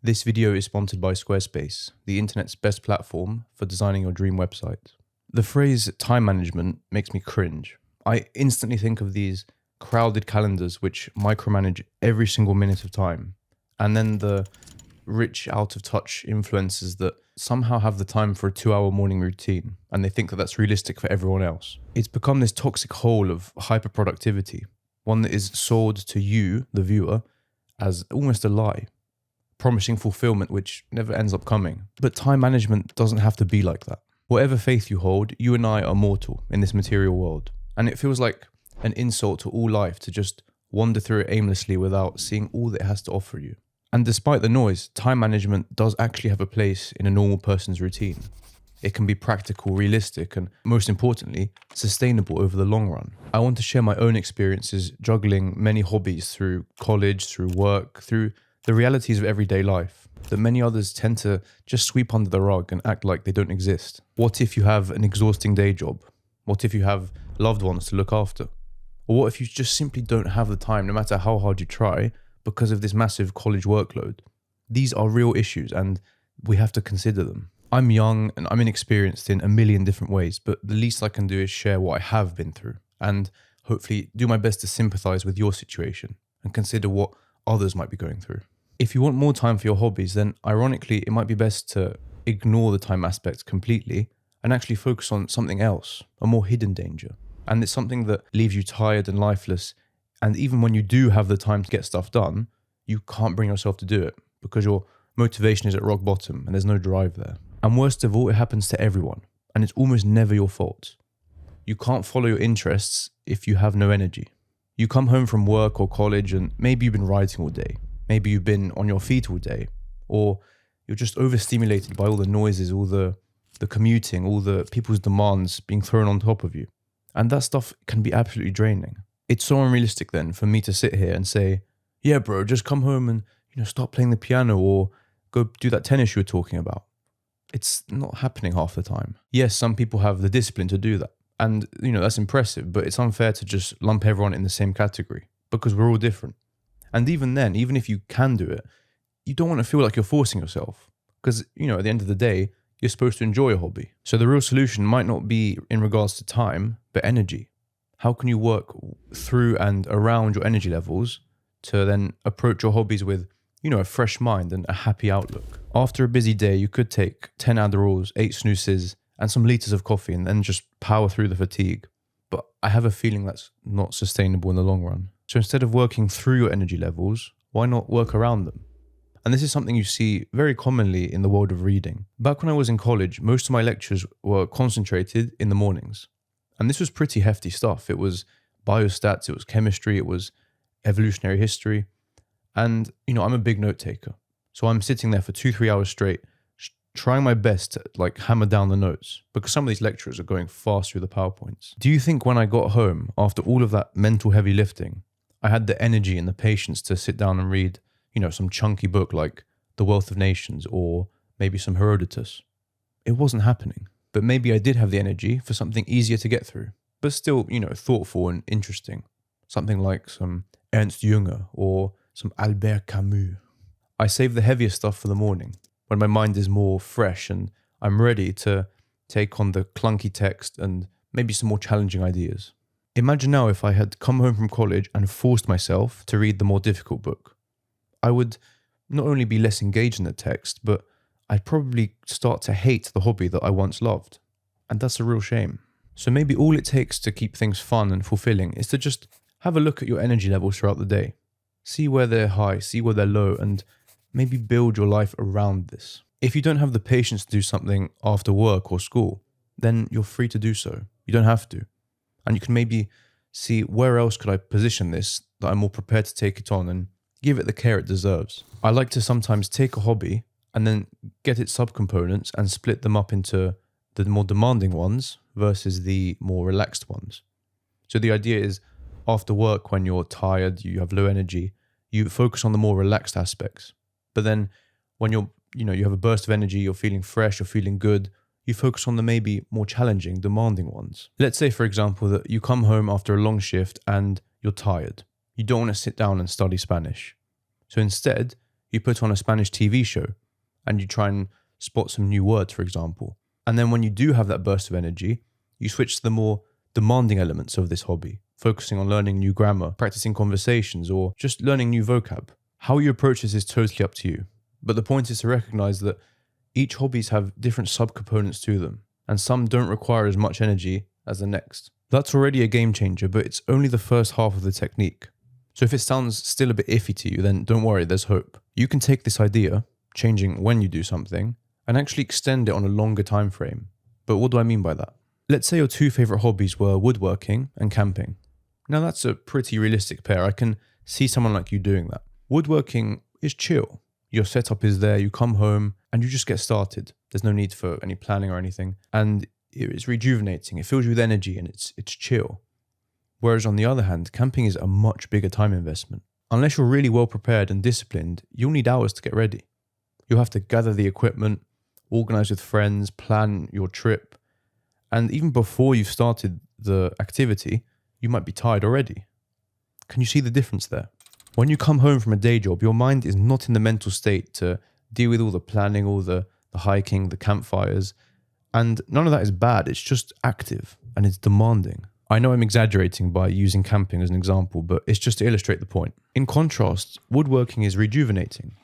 This video is sponsored by Squarespace, the internet's best platform for designing your dream website. The phrase time management makes me cringe. I instantly think of these crowded calendars which micromanage every single minute of time, and then the rich out-of-touch influencers that somehow have the time for a 2-hour morning routine, and they think that that's realistic for everyone else. It's become this toxic hole of hyper-productivity, one that is sold to you, the viewer, as almost a lie, promising fulfillment which never ends up coming. But time management doesn't have to be like that. Whatever faith you hold, you and I are mortal in this material world, and it feels like an insult to all life to just wander through it aimlessly without seeing all that it has to offer you. And despite the noise, time management does actually have a place in a normal person's routine. It can be practical, realistic, and most importantly, sustainable over the long run. I want to share my own experiences juggling many hobbies through college, through work, through the realities of everyday life that many others tend to just sweep under the rug and act like they don't exist. What if you have an exhausting day job? What if you have loved ones to look after? Or what if you just simply don't have the time, no matter how hard you try, because of this massive college workload? These are real issues and we have to consider them. I'm young and I'm inexperienced in a million different ways, but the least I can do is share what I have been through and hopefully do my best to sympathize with your situation and consider what others might be going through. If you want more time for your hobbies, then ironically, it might be best to ignore the time aspect completely and actually focus on something else, a more hidden danger. And it's something that leaves you tired and lifeless. And even when you do have the time to get stuff done, you can't bring yourself to do it because your motivation is at rock bottom and there's no drive there. And worst of all, it happens to everyone and it's almost never your fault. You can't follow your interests if you have no energy. You come home from work or college and maybe you've been writing all day. Maybe you've been on your feet all day, or you're just overstimulated by all the noises, all the commuting, all the people's demands being thrown on top of you. And that stuff can be absolutely draining. It's so unrealistic then for me to sit here and say, yeah, bro, just come home and, start playing the piano or go do that tennis you were talking about. It's not happening half the time. Yes, some people have the discipline to do that. And, that's impressive, but it's unfair to just lump everyone in the same category because we're all different. And even then, even if you can do it, you don't want to feel like you're forcing yourself because, at the end of the day, you're supposed to enjoy a hobby. So the real solution might not be in regards to time, but energy. How can you work through and around your energy levels to then approach your hobbies with, a fresh mind and a happy outlook? After a busy day, you could take 10 Adderalls, 8 snoozes, and some liters of coffee and then just power through the fatigue. But I have a feeling that's not sustainable in the long run. So instead of working through your energy levels, why not work around them? And this is something you see very commonly in the world of reading. Back when I was in college, most of my lectures were concentrated in the mornings. And this was pretty hefty stuff. It was biostats, it was chemistry, it was evolutionary history. And, I'm a big note taker. So I'm sitting there for 2-3 hours straight, trying my best to hammer down the notes because some of these lecturers are going fast through the PowerPoints. Do you think when I got home after all of that mental heavy lifting, I had the energy and the patience to sit down and read, some chunky book like The Wealth of Nations or maybe some Herodotus? It wasn't happening. But maybe I did have the energy for something easier to get through, but still, thoughtful and interesting. Something like some Ernst Jünger or some Albert Camus. I save the heavier stuff for the morning when my mind is more fresh and I'm ready to take on the clunky text and maybe some more challenging ideas. Imagine now if I had come home from college and forced myself to read the more difficult book. I would not only be less engaged in the text, but I'd probably start to hate the hobby that I once loved. And that's a real shame. So maybe all it takes to keep things fun and fulfilling is to just have a look at your energy levels throughout the day. See where they're high, see where they're low, and maybe build your life around this. If you don't have the patience to do something after work or school, then you're free to do so. You don't have to. And you can maybe see where else could I position this that I'm more prepared to take it on and give it the care it deserves. I like to sometimes take a hobby and then get its subcomponents and split them up into the more demanding ones versus the more relaxed ones. So the idea is after work when you're tired, you have low energy, you focus on the more relaxed aspects. But then when you have a burst of energy, you're feeling fresh, you're feeling good, you focus on the maybe more challenging, demanding ones. Let's say, for example, that you come home after a long shift and you're tired. You don't want to sit down and study Spanish. So instead, You put on a Spanish TV show and you try and spot some new words, for example. And then when you do have that burst of energy, you switch to the more demanding elements of this hobby, focusing on learning new grammar, practicing conversations, or just learning new vocab. How you approach this is totally up to you. But the point is to recognize that each hobbies have different subcomponents to them, and some don't require as much energy as the next. That's already a game changer, but it's only the first half of the technique. So if it sounds still a bit iffy to you, then don't worry, there's hope. You can take this idea, changing when you do something, and actually extend it on a longer time frame. But what do I mean by that? Let's say your two favorite hobbies were woodworking and camping. Now that's a pretty realistic pair. I can see someone like you doing that. Woodworking is chill. Your setup is there, you come home and you just get started. There's no need for any planning or anything. And it's rejuvenating. It fills you with energy and it's chill. Whereas on the other hand, camping is a much bigger time investment. Unless you're really well prepared and disciplined, you'll need hours to get ready. You'll have to gather the equipment, organize with friends, plan your trip. And even before you've started the activity, you might be tired already. Can you see the difference there? When you come home from a day job, your mind is not in the mental state to deal with all the planning, all the hiking, the campfires. And none of that is bad. It's just active and it's demanding. I know I'm exaggerating by using camping as an example, but it's just to illustrate the point. In contrast, woodworking is rejuvenating.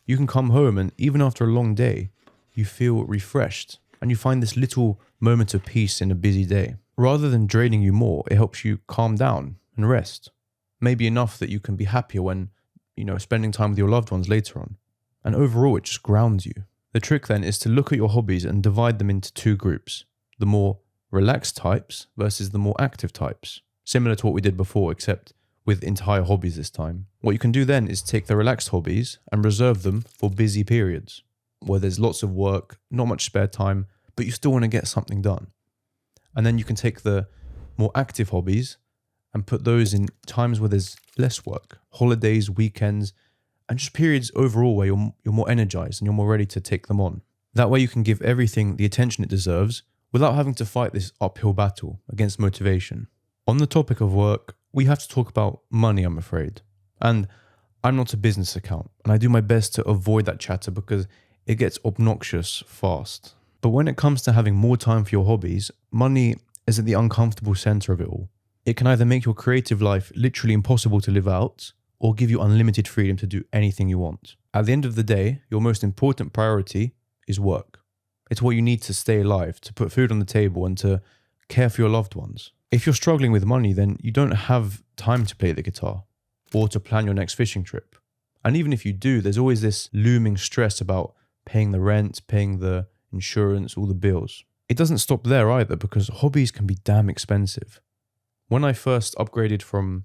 You can come home and even after a long day, you feel refreshed and you find this little moment of peace in a busy day. Rather than draining you more, it helps you calm down and rest. Maybe enough that you can be happier when, spending time with your loved ones later on. And overall, it just grounds you. The trick then is to look at your hobbies and divide them into two groups. The more relaxed types versus the more active types. Similar to what we did before, except with entire hobbies this time. What you can do then is take the relaxed hobbies and reserve them for busy periods, where there's lots of work, not much spare time, but you still want to get something done. And then you can take the more active hobbies and put those in times where there's less work, holidays, weekends, and just periods overall where you're more energized and you're more ready to take them on. That way you can give everything the attention it deserves without having to fight this uphill battle against motivation. On the topic of work, we have to talk about money, I'm afraid. And I'm not a business account, and I do my best to avoid that chatter because it gets obnoxious fast. But when it comes to having more time for your hobbies, money is at the uncomfortable center of it all. It can either make your creative life literally impossible to live out, or give you unlimited freedom to do anything you want. At the end of the day, your most important priority is work. It's what you need to stay alive, to put food on the table and to care for your loved ones. If you're struggling with money, then you don't have time to play the guitar or to plan your next fishing trip. And even if you do, there's always this looming stress about paying the rent, paying the insurance, all the bills. It doesn't stop there either because hobbies can be damn expensive. When I first upgraded from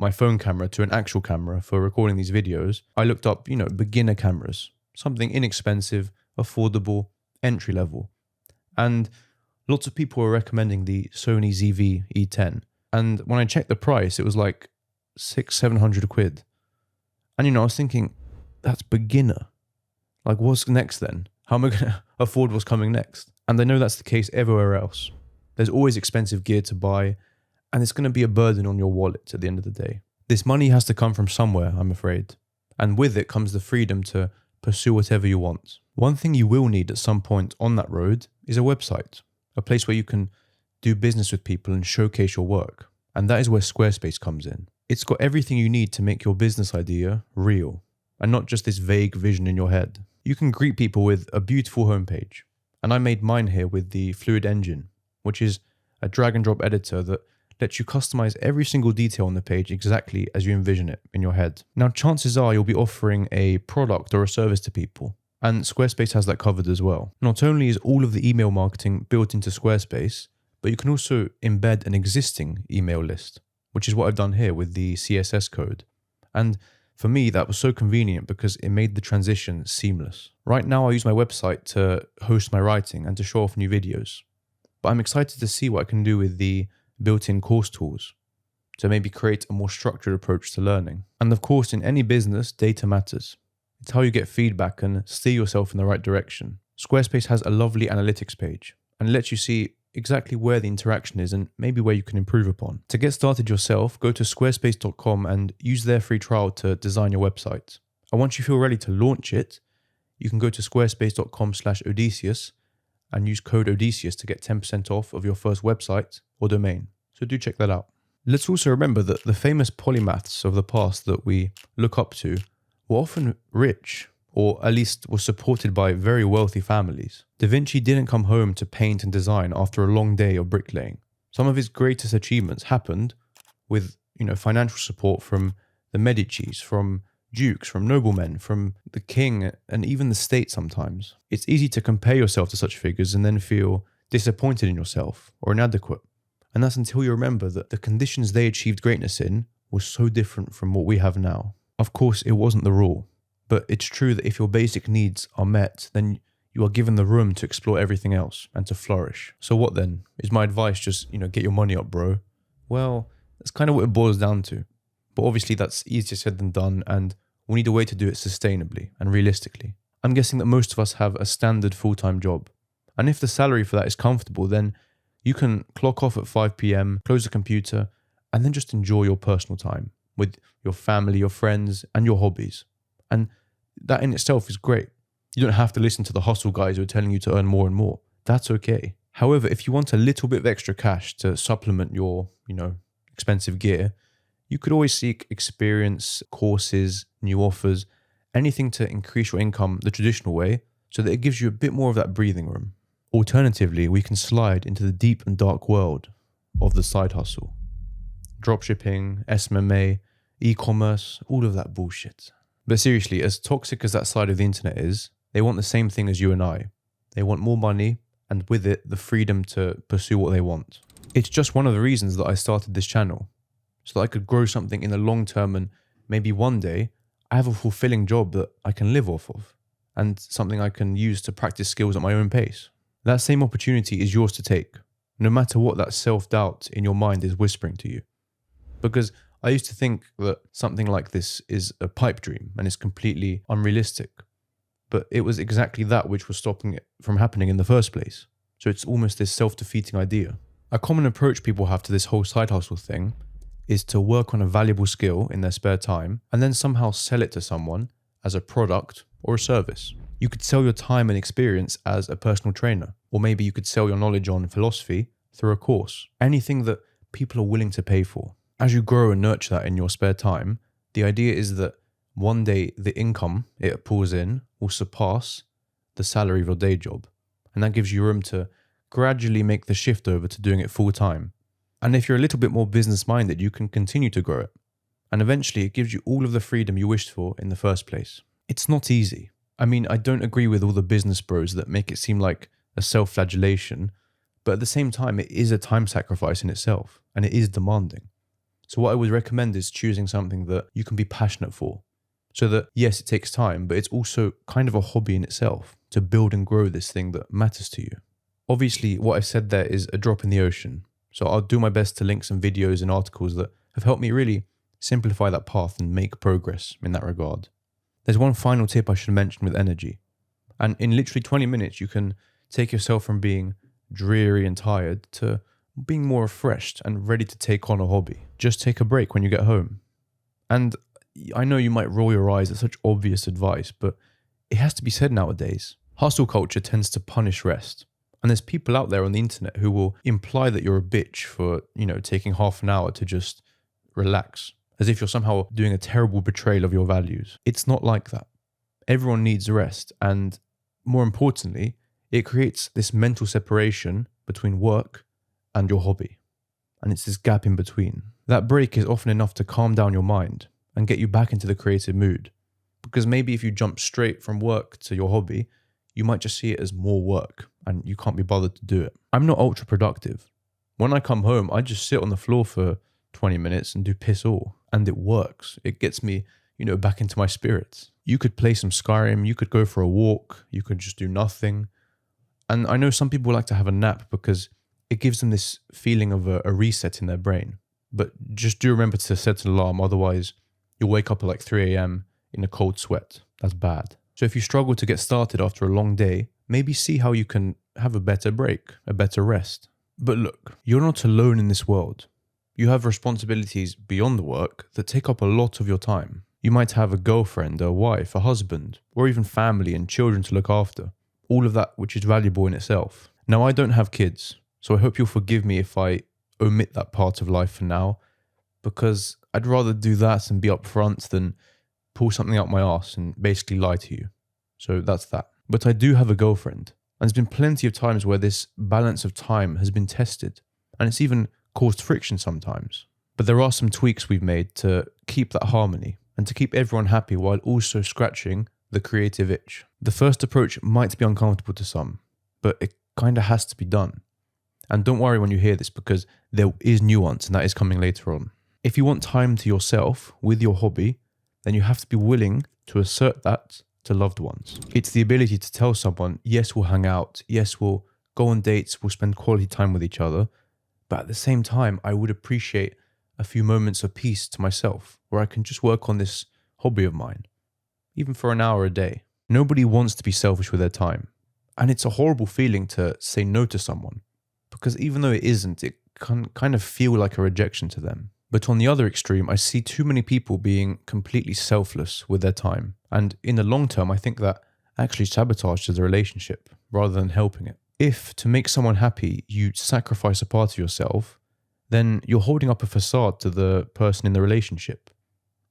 my phone camera to an actual camera for recording these videos, I looked up, beginner cameras, something inexpensive, affordable, entry level. And lots of people were recommending the Sony ZV E10. And when I checked the price, it was like 600-700 quid. And I was thinking, that's beginner. Like, what's next then? How am I going to afford what's coming next? And I know that's the case everywhere else. There's always expensive gear to buy, and it's going to be a burden on your wallet at the end of the day. This money has to come from somewhere, I'm afraid. And with it comes the freedom to pursue whatever you want. One thing you will need at some point on that road is a website, a place where you can do business with people and showcase your work. And that is where Squarespace comes in. It's got everything you need to make your business idea real, and not just this vague vision in your head. You can greet people with a beautiful homepage. And I made mine here with the Fluid Engine, which is a drag and drop editor that lets you customize every single detail on the page exactly as you envision it in your head. Now, chances are you'll be offering a product or a service to people, and Squarespace has that covered as well. Not only is all of the email marketing built into Squarespace, but you can also embed an existing email list, which is what I've done here with the CSS code. And for me, that was so convenient because it made the transition seamless. Right now, I use my website to host my writing and to show off new videos, but I'm excited to see what I can do with the built-in course tools to maybe create a more structured approach to learning. And of course, in any business, data matters. It's how you get feedback and steer yourself in the right direction. Squarespace has a lovely analytics page and lets you see exactly where the interaction is and maybe where you can improve upon. To get started yourself, go to squarespace.com and use their free trial to design your website. And once you feel ready to launch it, you can go to squarespace.com/Odysseus and use code Odysseus to get 10% off of your first website or domain. So do check that out. Let's also remember that the famous polymaths of the past that we look up to were often rich, or at least were supported by very wealthy families. Da Vinci didn't come home to paint and design after a long day of bricklaying. Some of his greatest achievements happened with, financial support from the Medicis, from dukes, from noblemen, from the king, and even the state sometimes. It's easy to compare yourself to such figures and then feel disappointed in yourself or inadequate. And that's until you remember that the conditions they achieved greatness in were so different from what we have now. Of course, it wasn't the rule, but it's true that if your basic needs are met, then you are given the room to explore everything else and to flourish. So what then? Is my advice just, get your money up, bro? Well, that's kind of what it boils down to. But obviously that's easier said than done, and we need a way to do it sustainably and realistically. I'm guessing that most of us have a standard full-time job. And if the salary for that is comfortable, then you can clock off at 5 p.m, close the computer, and then just enjoy your personal time with your family, your friends, and your hobbies. And that in itself is great. You don't have to listen to the hustle guys who are telling you to earn more and more. That's okay. However, if you want a little bit of extra cash to supplement your, expensive gear, you could always seek experience, courses, new offers, anything to increase your income the traditional way so that it gives you a bit more of that breathing room. Alternatively, we can slide into the deep and dark world of the side hustle. Dropshipping, SMMA, e-commerce, all of that bullshit. But seriously, as toxic as that side of the internet is, they want the same thing as you and I. They want more money, and with it, the freedom to pursue what they want. It's just one of the reasons that I started this channel, so that I could grow something in the long term, and maybe one day I have a fulfilling job that I can live off of, and something I can use to practice skills at my own pace. That same opportunity is yours to take, no matter what that self-doubt in your mind is whispering to you. Because I used to think that something like this is a pipe dream and is completely unrealistic. But it was exactly that which was stopping it from happening in the first place. So it's almost this self-defeating idea. A common approach people have to this whole side hustle thing is to work on a valuable skill in their spare time and then somehow sell it to someone as a product or a service. You could sell your time and experience as a personal trainer, or maybe you could sell your knowledge on philosophy through a course. Anything that people are willing to pay for. As you grow and nurture that in your spare time, the idea is that one day the income it pulls in will surpass the salary of your day job. And that gives you room to gradually make the shift over to doing it full time. And if you're a little bit more business minded, you can continue to grow it. And eventually it gives you all of the freedom you wished for in the first place. It's not easy. I mean, I don't agree with all the business bros that make it seem like a self-flagellation, but at the same time, it is a time sacrifice in itself, and it is demanding. So what I would recommend is choosing something that you can be passionate for. So that, yes, it takes time, but it's also kind of a hobby in itself to build and grow this thing that matters to you. Obviously, what I've said there is a drop in the ocean. So I'll do my best to link some videos and articles that have helped me really simplify that path and make progress in that regard. There's one final tip I should mention with energy. And in literally 20 minutes, you can take yourself from being dreary and tired to being more refreshed and ready to take on a hobby. Just take a break when you get home. And I know you might roll your eyes at such obvious advice, but it has to be said nowadays. Hustle culture tends to punish rest. And there's people out there on the internet who will imply that you're a bitch for, taking half an hour to just relax, as if you're somehow doing a terrible betrayal of your values. It's not like that. Everyone needs rest, and more importantly, it creates this mental separation between work and your hobby. And it's this gap in between. That break is often enough to calm down your mind and get you back into the creative mood. Because maybe if you jump straight from work to your hobby, you might just see it as more work and you can't be bothered to do it. I'm not ultra productive. When I come home, I just sit on the floor for 20 minutes and do piss all. And it works. It gets me, back into my spirits. You could play some Skyrim, you could go for a walk, you could just do nothing. And I know some people like to have a nap because it gives them this feeling of a reset in their brain. But just do remember to set an alarm, otherwise you'll wake up at like 3 a.m. in a cold sweat. That's bad. So if you struggle to get started after a long day, maybe see how you can have a better break, a better rest. But look, you're not alone in this world. You have responsibilities beyond the work that take up a lot of your time. You might have a girlfriend, a wife, a husband, or even family and children to look after. All of that which is valuable in itself. Now, I don't have kids, so I hope you'll forgive me if I omit that part of life for now, because I'd rather do that and be upfront than pull something out my arse and basically lie to you. So that's that. But I do have a girlfriend, and there's been plenty of times where this balance of time has been tested, and it's even caused friction sometimes. But there are some tweaks we've made to keep that harmony and to keep everyone happy while also scratching the creative itch. The first approach might be uncomfortable to some, but it kind of has to be done. And don't worry when you hear this, because there is nuance, and that is coming later on. If you want time to yourself with your hobby, then you have to be willing to assert that to loved ones. It's the ability to tell someone, yes, we'll hang out, yes, we'll go on dates, we'll spend quality time with each other, but at the same time, I would appreciate a few moments of peace to myself, where I can just work on this hobby of mine, even for an hour a day. Nobody wants to be selfish with their time, and it's a horrible feeling to say no to someone, because even though it isn't, it can kind of feel like a rejection to them. But on the other extreme, I see too many people being completely selfless with their time. And in the long term, I think that actually sabotages the relationship rather than helping it. If, to make someone happy, you sacrifice a part of yourself, then you're holding up a facade to the person in the relationship.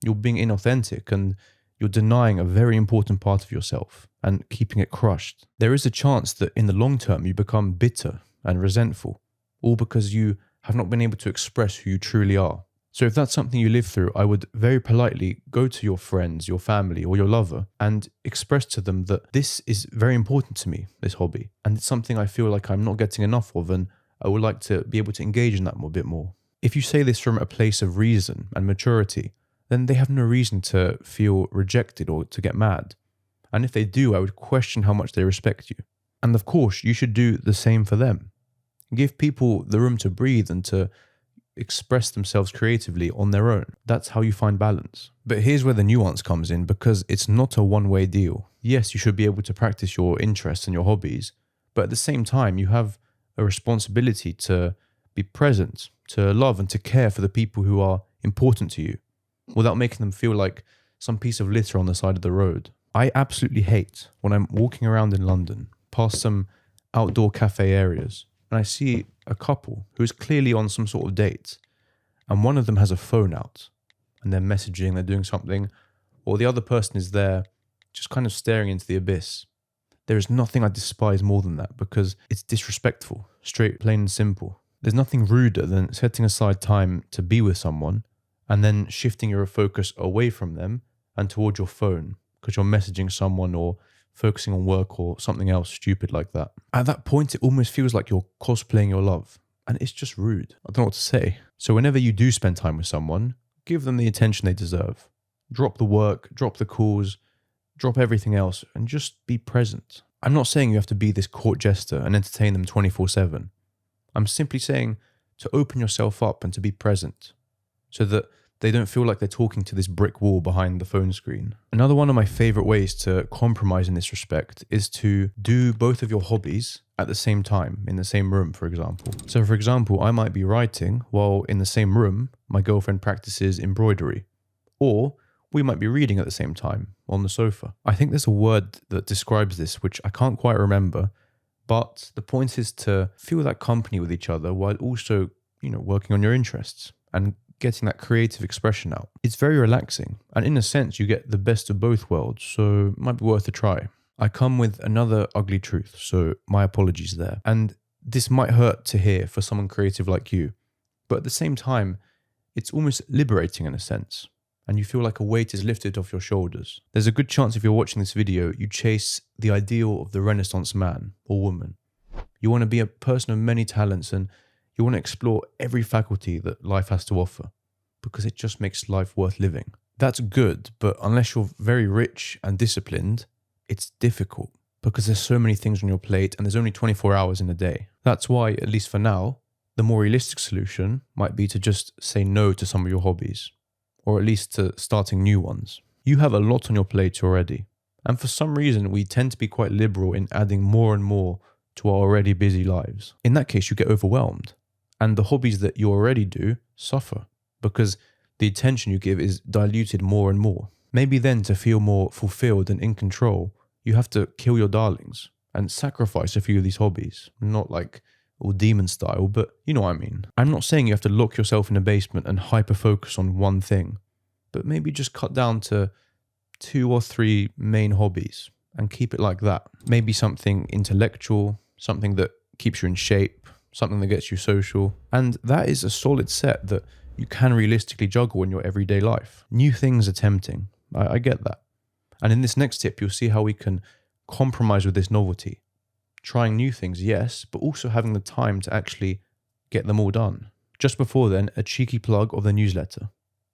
You're being inauthentic and you're denying a very important part of yourself and keeping it crushed. There is a chance that in the long term, you become bitter and resentful, all because you have not been able to express who you truly are. So if that's something you live through, I would very politely go to your friends, your family, or your lover and express to them that this is very important to me, this hobby, and it's something I feel like I'm not getting enough of, and I would like to be able to engage in that a bit more. If you say this from a place of reason and maturity, then they have no reason to feel rejected or to get mad. And if they do, I would question how much they respect you. And of course, you should do the same for them. Give people the room to breathe and to express themselves creatively on their own. That's how you find balance. But here's where the nuance comes in, because it's not a one-way deal. Yes, you should be able to practice your interests and your hobbies, but at the same time, you have a responsibility to be present, to love and to care for the people who are important to you, without making them feel like some piece of litter on the side of the road. I absolutely hate when I'm walking around in London, past some outdoor cafe areas, and I see a couple who is clearly on some sort of date, and one of them has a phone out, and they're messaging, they're doing something, or the other person is there just kind of staring into the abyss. There is nothing I despise more than that, because it's disrespectful, straight, plain and simple. There's nothing ruder than setting aside time to be with someone and then shifting your focus away from them and towards your phone because you're messaging someone or focusing on work or something else stupid like that. At that point, it almost feels like you're cosplaying your love, and it's just rude. I don't know what to say. So whenever you do spend time with someone, give them the attention they deserve. Drop the work, drop the calls, drop everything else, and just be present. I'm not saying you have to be this court jester and entertain them 24/7. I'm simply saying to open yourself up and to be present so that they don't feel like they're talking to this brick wall behind the phone screen. Another one of my favorite ways to compromise in this respect is to do both of your hobbies at the same time, in the same room, for example. So for example, I might be writing while in the same room, my girlfriend practices embroidery. Or we might be reading at the same time on the sofa. I think there's a word that describes this, which I can't quite remember, but the point is to feel that company with each other while also, working on your interests and getting that creative expression out. It's very relaxing, and in a sense, you get the best of both worlds, so it might be worth a try. I come with another ugly truth, so my apologies there. And this might hurt to hear for someone creative like you, but at the same time, it's almost liberating in a sense, and you feel like a weight is lifted off your shoulders. There's a good chance if you're watching this video, you chase the ideal of the Renaissance man or woman. You want to be a person of many talents, and you want to explore every faculty that life has to offer, because it just makes life worth living. That's good, but unless you're very rich and disciplined, it's difficult because there's so many things on your plate and there's only 24 hours in a day. That's why, at least for now, the more realistic solution might be to just say no to some of your hobbies, or at least to starting new ones. You have a lot on your plate already, and for some reason we tend to be quite liberal in adding more and more to our already busy lives. In that case, you get overwhelmed, and the hobbies that you already do suffer because the attention you give is diluted more and more. Maybe then to feel more fulfilled and in control, you have to kill your darlings and sacrifice a few of these hobbies. Not like all demon style, but you know what I mean. I'm not saying you have to lock yourself in a basement and hyper focus on one thing, but maybe just cut down to 2 or 3 main hobbies and keep it like that. Maybe something intellectual, something that keeps you in shape, something that gets you social. And that is a solid set that you can realistically juggle in your everyday life. New things are tempting. I get that. And in this next tip, you'll see how we can compromise with this novelty. Trying new things, yes, but also having the time to actually get them all done. Just before then, a cheeky plug of the newsletter.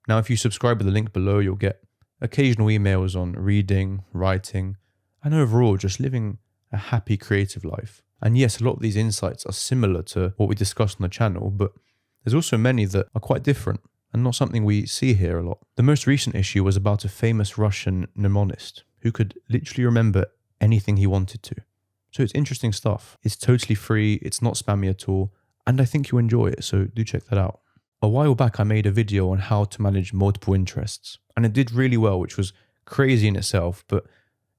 Now, if you subscribe with the link below, you'll get occasional emails on reading, writing, and overall just living a happy creative life. And yes, a lot of these insights are similar to what we discussed on the channel, but there's also many that are quite different and not something we see here a lot. The most recent issue was about a famous Russian mnemonist who could literally remember anything he wanted to. So it's interesting stuff. It's totally free, it's not spammy at all, and I think you'll enjoy it, so do check that out. A while back I made a video on how to manage multiple interests, and it did really well, which was crazy in itself, but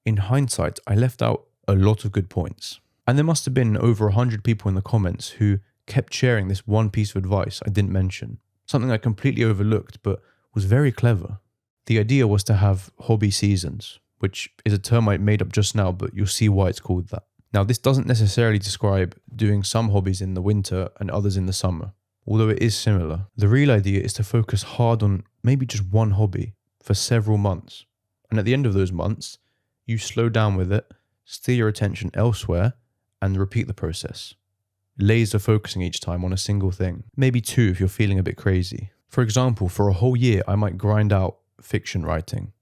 in hindsight I left out a lot of good points. And there must have been over 100 people in the comments who kept sharing this one piece of advice I didn't mention, something I completely overlooked but was very clever. The idea was to have hobby seasons, which is a term I made up just now, but you'll see why it's called that. Now, this doesn't necessarily describe doing some hobbies in the winter and others in the summer, although it is similar. The real idea is to focus hard on maybe just one hobby for several months. And at the end of those months, you slow down with it, steer your attention elsewhere, and repeat the process. Laser focusing each time on a single thing. Maybe 2 if you're feeling a bit crazy. For example, for a whole year, I might grind out fiction writing.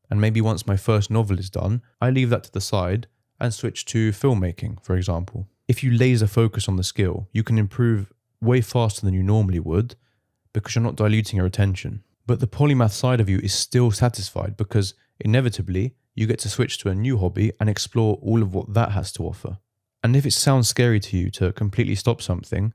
And maybe once my first novel is done, I leave that to the side and switch to filmmaking, for example. If you laser focus on the skill, you can improve way faster than you normally would because you're not diluting your attention. But the polymath side of you is still satisfied because inevitably you get to switch to a new hobby and explore all of what that has to offer. And if it sounds scary to you to completely stop something,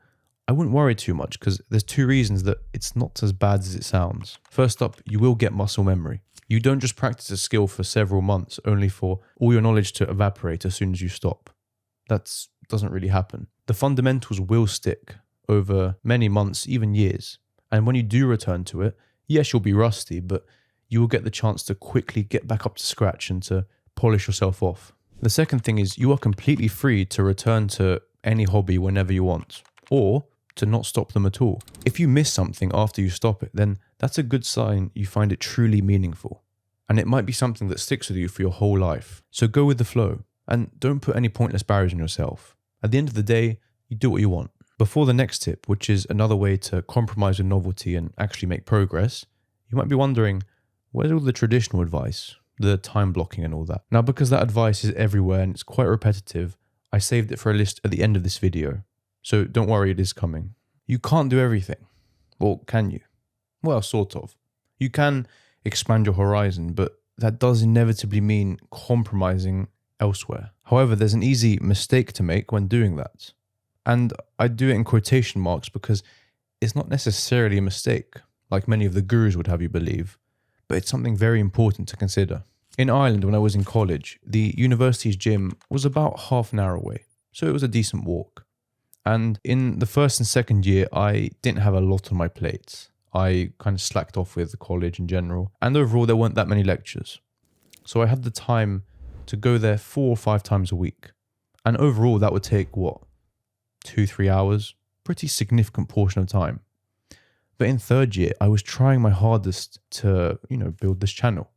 I wouldn't worry too much because there's 2 reasons that it's not as bad as it sounds. First up, you will get muscle memory. You don't just practice a skill for several months only for all your knowledge to evaporate as soon as you stop. That doesn't really happen. The fundamentals will stick over many months, even years. And when you do return to it, yes, you'll be rusty, but you will get the chance to quickly get back up to scratch and to polish yourself off. The second thing is you are completely free to return to any hobby whenever you want, or to not stop them at all. If you miss something after you stop it, then that's a good sign you find it truly meaningful. And it might be something that sticks with you for your whole life. So go with the flow and don't put any pointless barriers on yourself. At the end of the day, you do what you want. Before the next tip, which is another way to compromise with novelty and actually make progress, you might be wondering, where's all the traditional advice, the time blocking and all that? Now, because that advice is everywhere and it's quite repetitive, I saved it for a list at the end of this video. So don't worry, it is coming. You can't do everything. Or can you? Well, sort of. You can expand your horizon, but that does inevitably mean compromising elsewhere. However, there's an easy mistake to make when doing that. And I do it in quotation marks because it's not necessarily a mistake, like many of the gurus would have you believe, but it's something very important to consider. In Ireland, when I was in college, the university's gym was about half an hour away, so it was a decent walk. And in the first and second year, I didn't have a lot on my plate. I kind of slacked off with college in general, and overall there weren't that many lectures. So I had the time to go there 4 or 5 times a week. And overall that would take, 2-3 hours? Pretty significant portion of time. But in third year, I was trying my hardest to, build this channel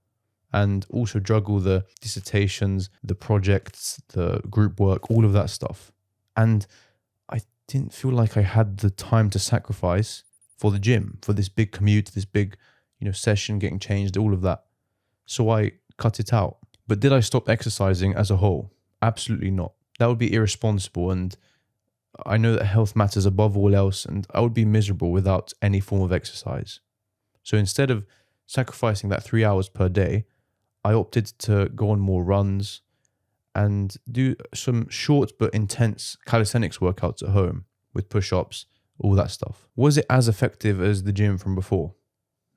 and also juggle the dissertations, the projects, the group work, all of that stuff. And I didn't feel like I had the time to sacrifice for the gym, for this big commute, this big, session getting changed, all of that. So I cut it out. But did I stop exercising as a whole? Absolutely not. That would be irresponsible, and I know that health matters above all else, and I would be miserable without any form of exercise. So instead of sacrificing that 3 hours per day, I opted to go on more runs and do some short but intense calisthenics workouts at home with push-ups, all that stuff. Was it as effective as the gym from before?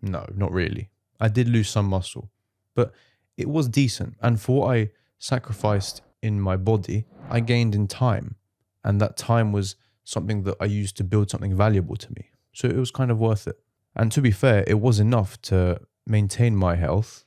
No, not really. I did lose some muscle, but it was decent. And for what I sacrificed in my body, I gained in time. And that time was something that I used to build something valuable to me. So it was kind of worth it. And to be fair, it was enough to maintain my health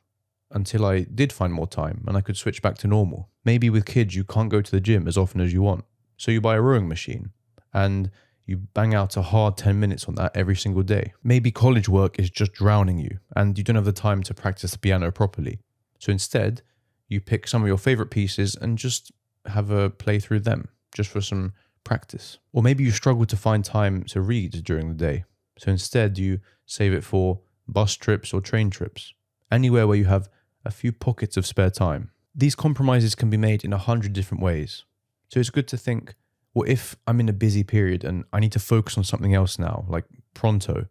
until I did find more time and I could switch back to normal. Maybe with kids, you can't go to the gym as often as you want. So you buy a rowing machine and you bang out a hard 10 minutes on that every single day. Maybe college work is just drowning you and you don't have the time to practice the piano properly. So instead, you pick some of your favorite pieces and just have a play through them just for some practice. Or maybe you struggle to find time to read during the day. So instead, you save it for bus trips or train trips, anywhere where you have a few pockets of spare time. These compromises can be made in 100 different ways. So it's good to think, well, if I'm in a busy period and I need to focus on something else now, like pronto,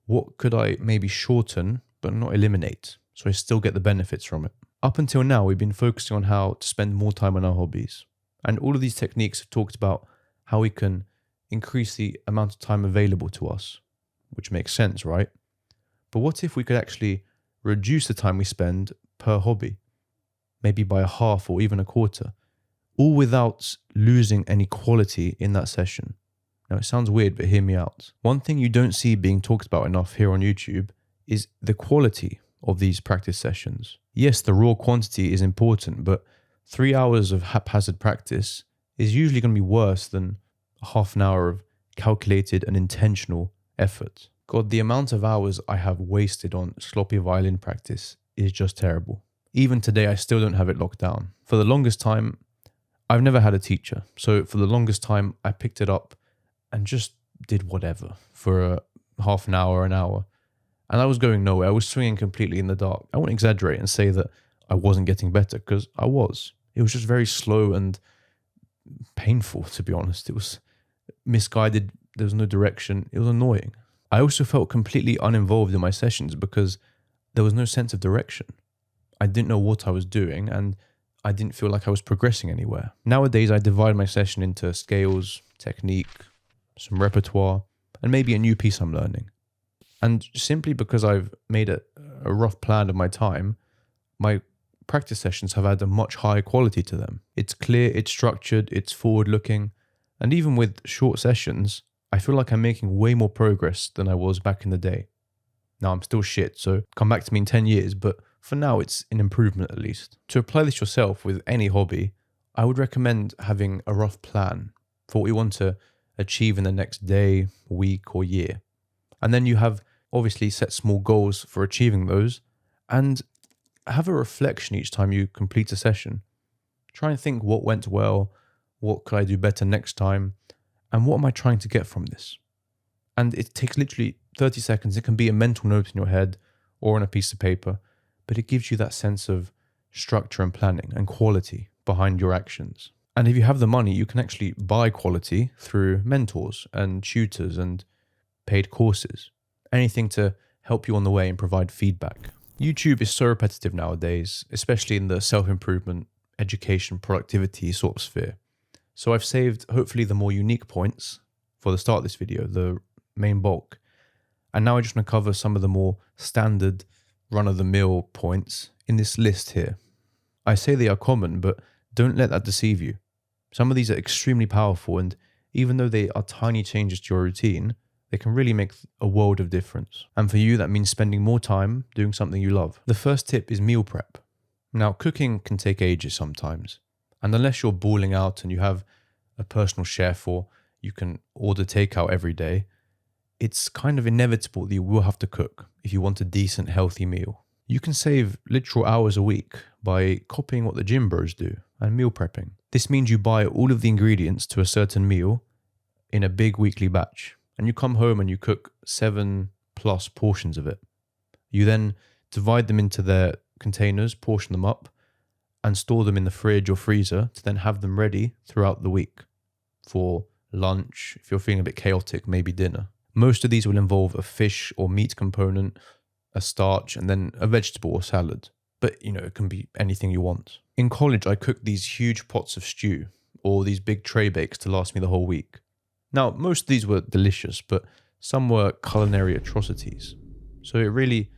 what could I maybe shorten but not eliminate so I still get the benefits from it? Up until now, we've been focusing on how to spend more time on our hobbies. And all of these techniques have talked about how we can increase the amount of time available to us, which makes sense, right? But what if we could actually reduce the time we spend per hobby, maybe by a half or even a quarter, all without losing any quality in that session? Now, it sounds weird, but hear me out. One thing you don't see being talked about enough here on YouTube is the quality of these practice sessions. Yes, the raw quantity is important, but 3 hours of haphazard practice is usually going to be worse than a half an hour of calculated and intentional effort. God, the amount of hours I have wasted on sloppy violin practice is just terrible. Even today, I still don't have it locked down. For the longest time, I've never had a teacher. So for the longest time, I picked it up and just did whatever for a half an hour, an hour. And I was going nowhere. I was swinging completely in the dark. I won't exaggerate and say that I wasn't getting better, because I was. It was just very slow and painful, to be honest. It was misguided. There was no direction. It was annoying. I also felt completely uninvolved in my sessions because there was no sense of direction. I didn't know what I was doing and I didn't feel like I was progressing anywhere. Nowadays, I divide my session into scales, technique, some repertoire, and maybe a new piece I'm learning. And simply because I've made a rough plan of my time, my practice sessions have had a much higher quality to them. It's clear, it's structured, it's forward-looking, and even with short sessions, I feel like I'm making way more progress than I was back in the day. Now, I'm still shit, so come back to me in 10 years, but for now, it's an improvement at least. To apply this yourself with any hobby, I would recommend having a rough plan for what you want to achieve in the next day, week, or year. And then you have obviously set small goals for achieving those, and have a reflection each time you complete a session. Try and think what went well, what could I do better next time, and what am I trying to get from this? And it takes literally 30 seconds. It can be a mental note in your head or on a piece of paper, but it gives you that sense of structure and planning and quality behind your actions. And if you have the money, you can actually buy quality through mentors and tutors and paid courses. Anything to help you on the way and provide feedback. YouTube is so repetitive nowadays, especially in the self-improvement, education, productivity sort of sphere. So I've saved hopefully the more unique points for the start of this video, the main bulk. And now I just want to cover some of the more standard run-of-the-mill points in this list here. I say they are common, but don't let that deceive you. Some of these are extremely powerful, and even though they are tiny changes to your routine, they can really make a world of difference. And for you, that means spending more time doing something you love. The first tip is meal prep. Now, cooking can take ages sometimes. And unless you're balling out and you have a personal chef or you can order takeout every day, it's kind of inevitable that you will have to cook if you want a decent, healthy meal. You can save literal hours a week by copying what the gym bros do and meal prepping. This means you buy all of the ingredients to a certain meal in a big weekly batch. And you come home and you cook 7+ portions of it. You then divide them into their containers, portion them up, and store them in the fridge or freezer to then have them ready throughout the week for lunch. If you're feeling a bit chaotic, maybe dinner. Most of these will involve a fish or meat component, a starch, and then a vegetable or salad. But, it can be anything you want. In college, I cooked these huge pots of stew or these big tray bakes to last me the whole week. Now, most of these were delicious, but some were culinary atrocities. So it really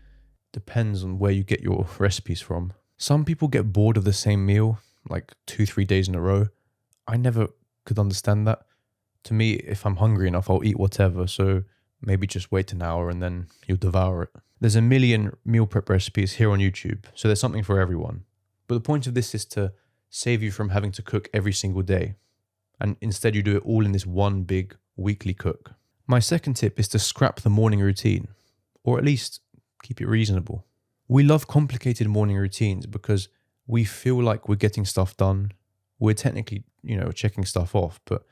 depends on where you get your recipes from. Some people get bored of the same meal, like 2-3 days in a row. I never could understand that. To me, if I'm hungry enough, I'll eat whatever, so maybe just wait an hour and then you'll devour it. There's a million meal prep recipes here on YouTube, so there's something for everyone. But the point of this is to save you from having to cook every single day, and instead you do it all in this one big weekly cook. My second tip is to scrap the morning routine, or at least keep it reasonable. We love complicated morning routines because we feel like we're getting stuff done. We're technically, checking stuff off, but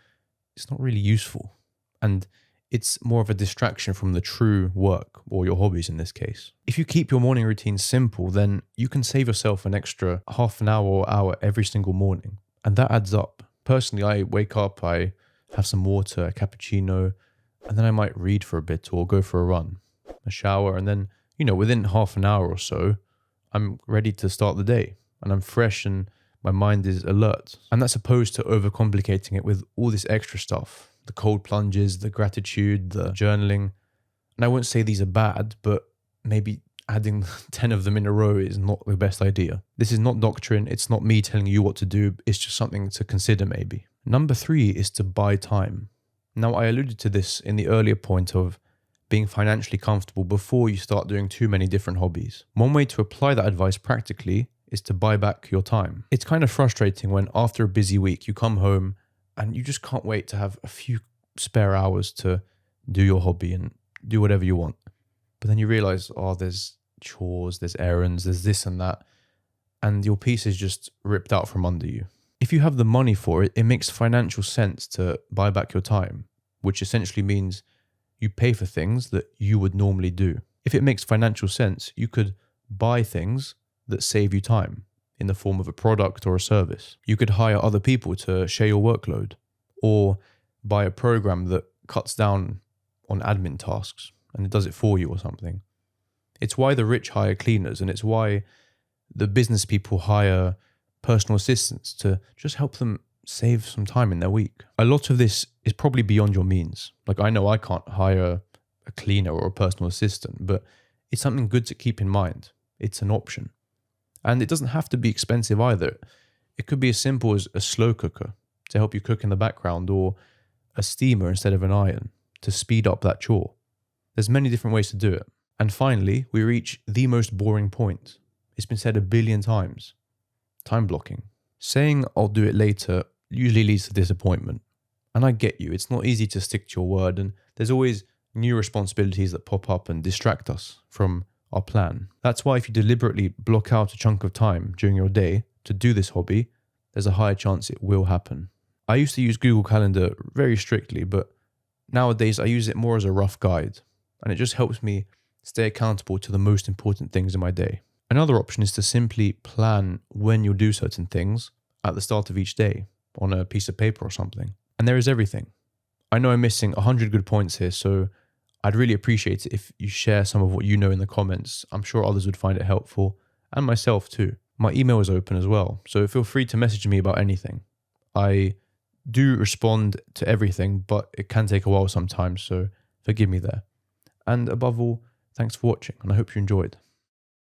it's not really useful. And it's more of a distraction from the true work, or your hobbies in this case. If you keep your morning routine simple, then you can save yourself an extra half an hour or hour every single morning. And that adds up. Personally, I wake up, I have some water, a cappuccino, and then I might read for a bit or go for a run, a shower, and then, within half an hour or so, I'm ready to start the day. And I'm fresh and my mind is alert. And that's opposed to overcomplicating it with all this extra stuff. The cold plunges, the gratitude, the journaling. And I won't say these are bad, but maybe adding 10 of them in a row is not the best idea. This is not doctrine. It's not me telling you what to do. It's just something to consider maybe. Number 3 is to buy time. Now, I alluded to this in the earlier point of being financially comfortable before you start doing too many different hobbies. One way to apply that advice practically is to buy back your time. It's kind of frustrating when after a busy week you come home and you just can't wait to have a few spare hours to do your hobby and do whatever you want. But then you realize, there's chores, there's errands, there's this and that, and your piece is just ripped out from under you. If you have the money for it, it makes financial sense to buy back your time, which essentially means you pay for things that you would normally do. If it makes financial sense, you could buy things that save you time in the form of a product or a service. You could hire other people to share your workload, or buy a program that cuts down on admin tasks and it does it for you or something. It's why the rich hire cleaners, and it's why the business people hire personal assistants to just help them save some time in their week. A lot of this is probably beyond your means. Like, I know I can't hire a cleaner or a personal assistant, but it's something good to keep in mind. It's an option. And it doesn't have to be expensive either. It could be as simple as a slow cooker to help you cook in the background, or a steamer instead of an iron to speed up that chore. There's many different ways to do it. And finally, we reach the most boring point. It's been said 1 billion times. Time blocking. Saying I'll do it later usually leads to disappointment. And I get you, it's not easy to stick to your word, and there's always new responsibilities that pop up and distract us from our plan. That's why if you deliberately block out a chunk of time during your day to do this hobby, there's a higher chance it will happen. I used to use Google Calendar very strictly, but nowadays I use it more as a rough guide, and it just helps me stay accountable to the most important things in my day. Another option is to simply plan when you'll do certain things at the start of each day on a piece of paper or something. And there is everything. I know I'm missing 100 good points here, so I'd really appreciate it if you share some of what you know in the comments. I'm sure others would find it helpful, and myself too. My email is open as well, so feel free to message me about anything. I do respond to everything, but it can take a while sometimes, so forgive me there. And above all, thanks for watching, and I hope you enjoyed.